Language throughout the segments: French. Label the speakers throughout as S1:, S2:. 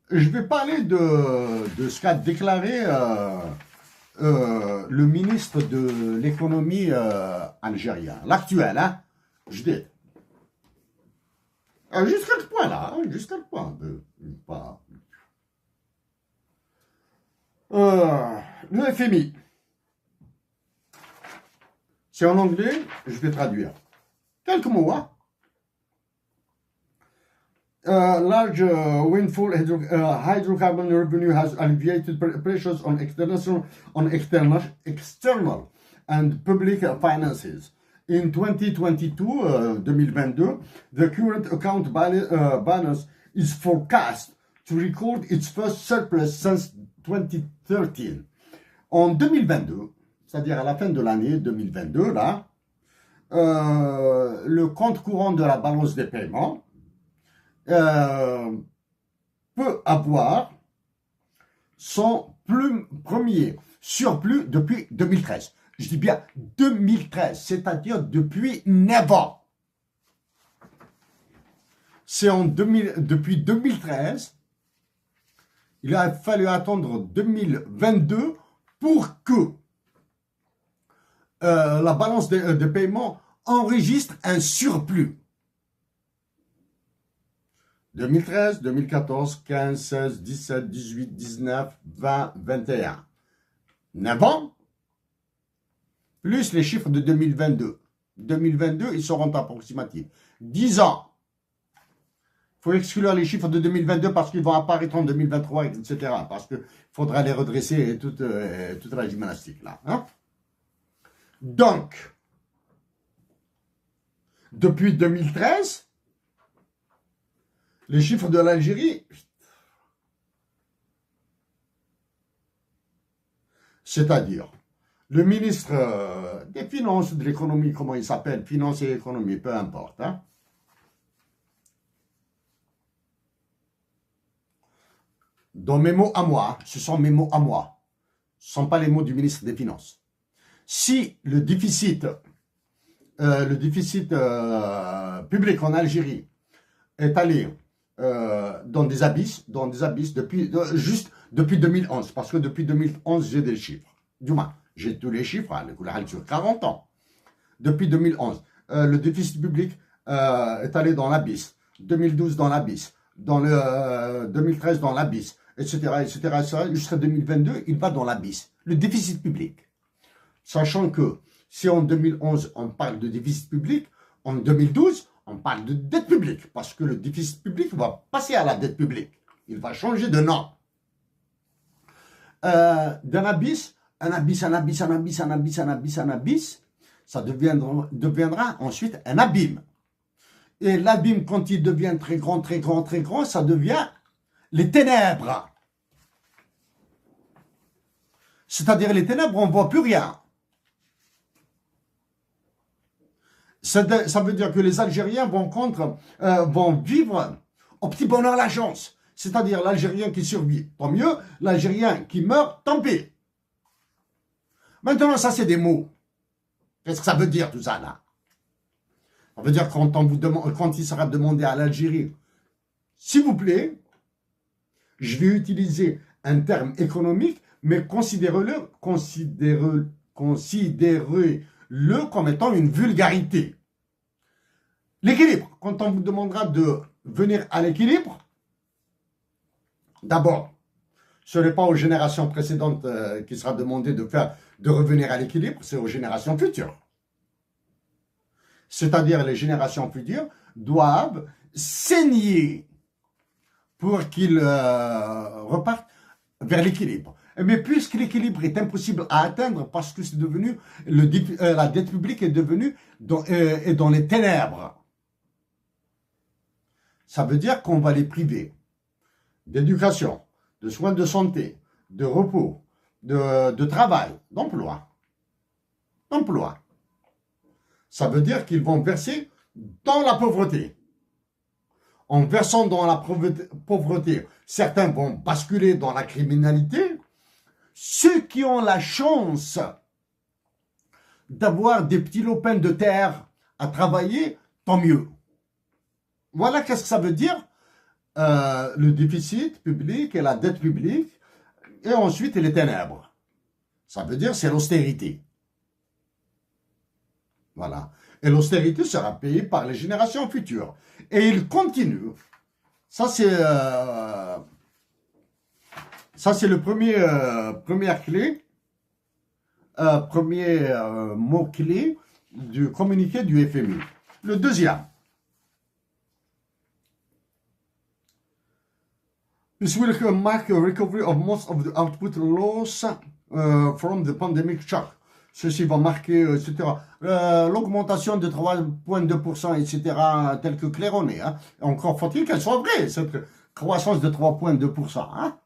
S1: je vais parler de ce qu'a déclaré le ministre de l'économie algérien, l'actuel, hein, je dis. Jusqu'à ce point-là, hein, jusqu'à ce point. Pas. Le FMI, c'est en anglais, je vais traduire. Quelques mots, hein. Large windfall hydrocarbon revenue has alleviated pressures on external and public finances. In 2022, the current account balance is forecast to record its first surplus since 2013. En 2022, c'est-à-dire à la fin de l'année 2022, là, le compte courant de la balance des paiements peut avoir son premier surplus depuis 2013. Je dis bien 2013, c'est-à-dire depuis 9 ans. C'est depuis 2013, il a fallu attendre 2022 pour que la balance de paiement enregistre un surplus. 2013, 2014, 15, 16, 17, 18, 19, 20, 21. 9 ans, plus les chiffres de 2022. 2022, ils seront approximatifs. 10 ans. Il faut exclure les chiffres de 2022 parce qu'ils vont apparaître en 2023, etc. Parce qu'il faudra les redresser et toute la gymnastique, là. Hein? Donc, depuis 2013, les chiffres de l'Algérie, c'est-à-dire le ministre des Finances, de l'économie, comment il s'appelle, Finances et économie, peu importe. Hein. Dans mes mots à moi, ce sont mes mots à moi, ce ne sont pas les mots du ministre des Finances. Si le déficit public en Algérie est allé dans des abysses juste depuis 2011, parce que depuis 2011, j'ai des chiffres. Du moins, j'ai tous les chiffres, sur 40 ans. Depuis 2011, le déficit public est allé dans l'abysse. 2012 dans l'abysse. Dans le 2013 dans l'abysse, etc., jusqu'à 2022, il va dans l'abysse. Le déficit public. Sachant que si en 2011, on parle de déficit public, en 2012, on parle de dette publique, parce que le déficit public va passer à la dette publique. Il va changer de nom. D'un abysse, un abysse, ça deviendra ensuite un abîme. Et l'abîme, quand il devient très grand, ça devient les ténèbres. C'est-à-dire les ténèbres, on ne voit plus rien. Ça veut dire que les Algériens vont vivre au petit bonheur la chance. C'est-à-dire l'Algérien qui survit, tant mieux. L'Algérien qui meurt, tant pis. Maintenant, ça, c'est des mots. Qu'est-ce que ça veut dire, tout ça, là? Ça veut dire quand il sera demandé à l'Algérie, s'il vous plaît, je vais utiliser un terme économique, mais considérez-le comme étant une vulgarité. L'équilibre, quand on vous demandera de venir à l'équilibre, d'abord, ce n'est pas aux générations précédentes qui sera demandé de revenir à l'équilibre, c'est aux générations futures. C'est-à-dire les générations futures doivent saigner pour qu'ils repartent vers l'équilibre. Mais puisque l'équilibre est impossible à atteindre parce que c'est devenu la dette publique est devenue dans les ténèbres, ça veut dire qu'on va les priver d'éducation, de soins de santé, de repos, de travail, d'emploi. Ça veut dire qu'ils vont verser dans la pauvreté. En versant dans la pauvreté, certains vont basculer dans la criminalité. Ceux qui ont la chance d'avoir des petits lopins de terre à travailler, tant mieux. Voilà qu'est-ce que ça veut dire le déficit public et la dette publique, et ensuite les ténèbres. Ça veut dire c'est l'austérité. Voilà. Et l'austérité sera payée par les générations futures. Et il continue. Ça, c'est le première clé, premier mot-clé du communiqué du FMI. Le deuxième. This will mark a recovery of most of the output loss from the pandemic shock. Ceci va marquer, etc. L'augmentation de 3,2%, etc., tel que claironné. Hein. Encore faut-il qu'elle soit vraie, cette croissance de 3,2%. Hein.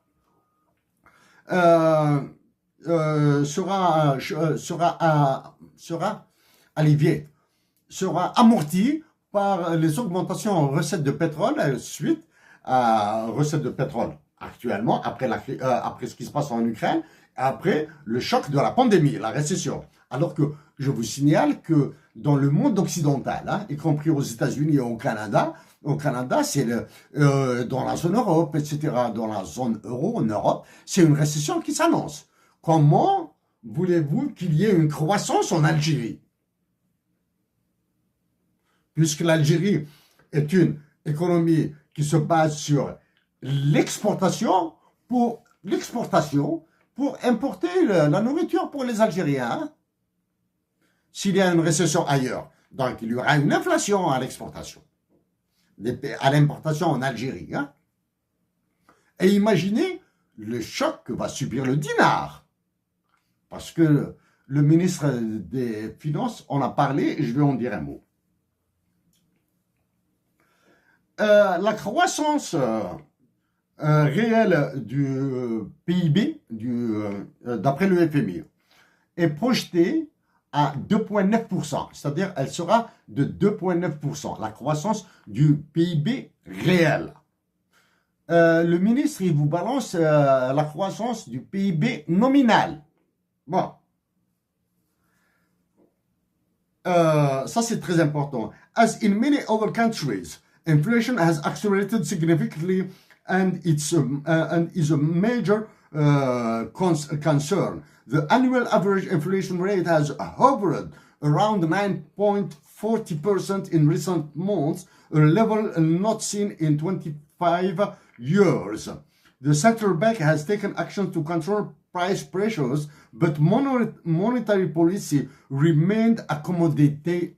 S1: Sera alleviée, sera amortie par les augmentations en recettes de pétrole suite à recettes de pétrole actuellement, après ce qui se passe en Ukraine, après le choc de la pandémie, la récession. Alors que je vous signale que dans le monde occidental, hein, y compris aux États-Unis et au Canada, c'est dans la zone Europe, etc., dans la zone euro, en Europe, c'est une récession qui s'annonce. Comment voulez-vous qu'il y ait une croissance en Algérie? Puisque l'Algérie est une économie qui se base sur l'exportation pour importer la nourriture pour les Algériens. Hein. S'il y a une récession ailleurs, donc il y aura une inflation à l'exportation, à l'importation en Algérie. Hein. Et imaginez le choc que va subir le dinar. Parce que le ministre des Finances en a parlé et je vais en dire un mot. La croissance réelle du PIB, d'après le FMI, est projetée à 2,9%, c'est-à-dire elle sera de 2,9%, la croissance du PIB réel. Le ministre, il vous balance la croissance du PIB nominal. Bon. Ça, c'est très important. As in many other countries, inflation has accelerated significantly and is a major concern. The annual average inflation rate has hovered around 9.40% in recent months, a level not seen in 25 years. The central bank has taken action to control price pressures, but monetary policy remained accommodative.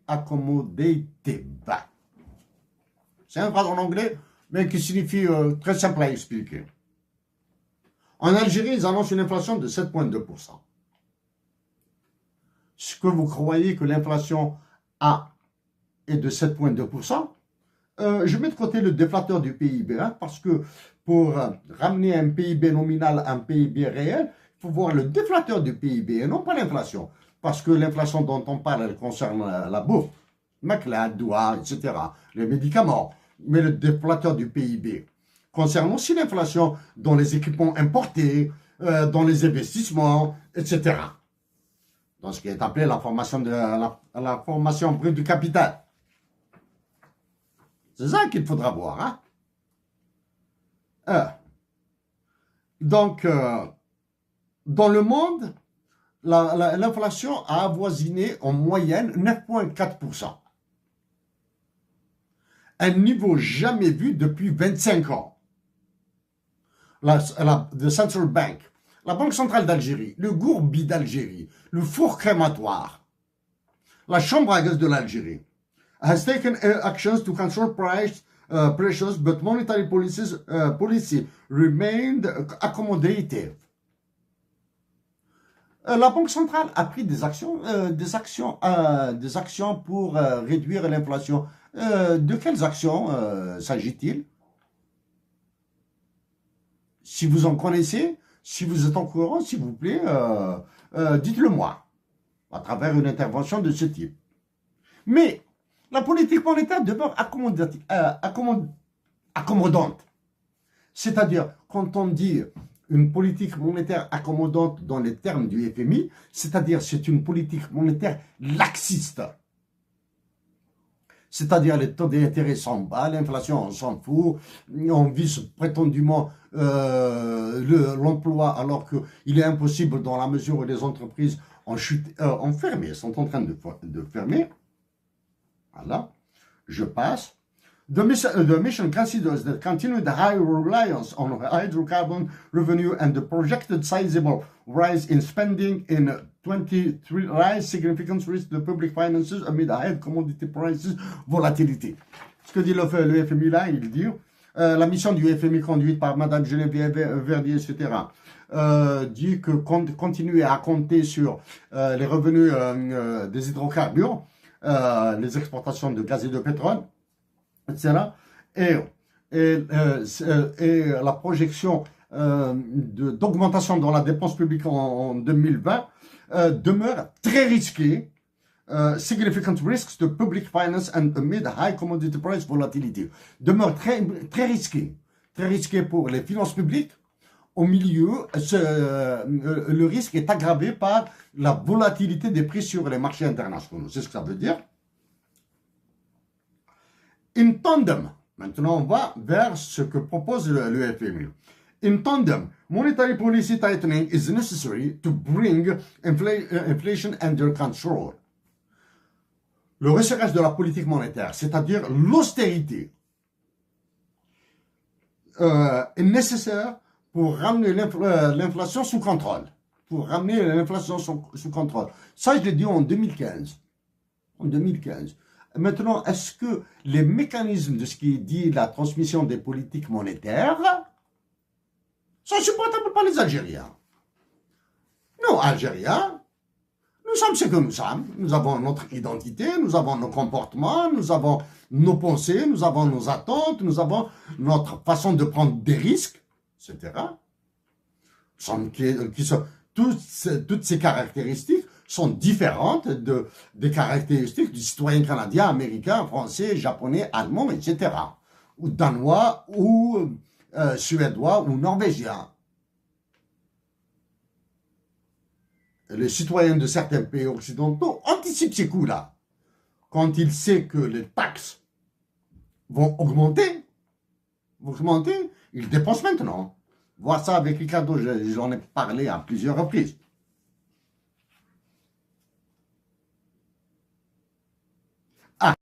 S1: C'est une phrase en anglais, mais qui signifie très simple à expliquer. En Algérie, ils annoncent une inflation de 7,2%. Ce que vous croyez que l'inflation est de 7,2%, je mets de côté le déflateur du PIB, hein, parce que pour ramener un PIB nominal à un PIB réel, il faut voir le déflateur du PIB et non pas l'inflation. Parce que l'inflation dont on parle, elle concerne la bouffe, la doua, etc., les médicaments. Mais le déflateur du PIB concerne aussi l'inflation dans les équipements importés, dans les investissements, etc. Dans ce qui est appelé la formation brute du capital. C'est ça qu'il faudra voir. Hein? Donc, dans le monde, l'inflation a avoisiné en moyenne 9,4%. Un niveau jamais vu depuis 25 ans. The Central Bank, la Banque centrale d'Algérie, le Gourbi d'Algérie, le four crématoire, la Chambre à gaz de l'Algérie, has taken actions to control price pressures, but monetary policy remained accommodative. La Banque centrale a pris des actions pour réduire l'inflation. De quelles actions s'agit-il? Si vous en connaissez, si vous êtes en courant, s'il vous plaît, dites-le moi, à travers une intervention de ce type. Mais la politique monétaire demeure accommodante. C'est-à-dire, quand on dit une politique monétaire accommodante dans les termes du FMI, c'est-à-dire c'est une politique monétaire laxiste. c'est-à-dire les taux d'intérêt sont bas, l'inflation on s'en fout, on vise prétendument l'emploi alors qu'il est impossible dans la mesure où les entreprises ont fermé, sont en train de fermer. Voilà, je passe. The mission considers that continued high reliance on hydrocarbon revenue and the projected sizable rise in spending in 23 rise significant risk to the public finances amid high commodity prices volatility. Ce que dit le FMI là, il dit la mission du FMI conduite par Madame Geneviève Verdier, etc. Dit que continuer à compter sur les revenus des hydrocarbures, les exportations de gaz et de pétrole, etc. Et la projection d'augmentation dans la dépense publique en 2020 demeure très risquée. Significant risks to public finance and amid high commodity price volatility. Demeure très risqué pour les finances publiques. Au milieu, le risque est aggravé par la volatilité des prix sur les marchés internationaux. C'est ce que ça veut dire. In tandem, maintenant on va vers ce que propose le FMI. In tandem, monetary policy tightening is necessary to bring inflation under control. Le resserrage de la politique monétaire, c'est-à-dire l'austérité, est nécessaire pour ramener l'inflation sous contrôle. Pour ramener l'inflation sous contrôle. Ça, je l'ai dit en 2015. En 2015. Maintenant, est-ce que les mécanismes de ce qui dit la transmission des politiques monétaires sont supportables par les Algériens? Nous, Algériens, nous sommes ce que nous sommes. Nous avons notre identité, nous avons nos comportements, nous avons nos pensées, nous avons nos attentes, nous avons notre façon de prendre des risques, etc. Toutes ces caractéristiques sont différentes des caractéristiques du citoyen canadien, américain, français, japonais, allemand, etc. Ou danois, ou suédois, ou norvégien. Les citoyens de certains pays occidentaux anticipent ces coups-là. Quand ils savent que les taxes vont augmenter, ils dépensent maintenant. Voir ça avec Ricardo, j'en ai parlé à plusieurs reprises.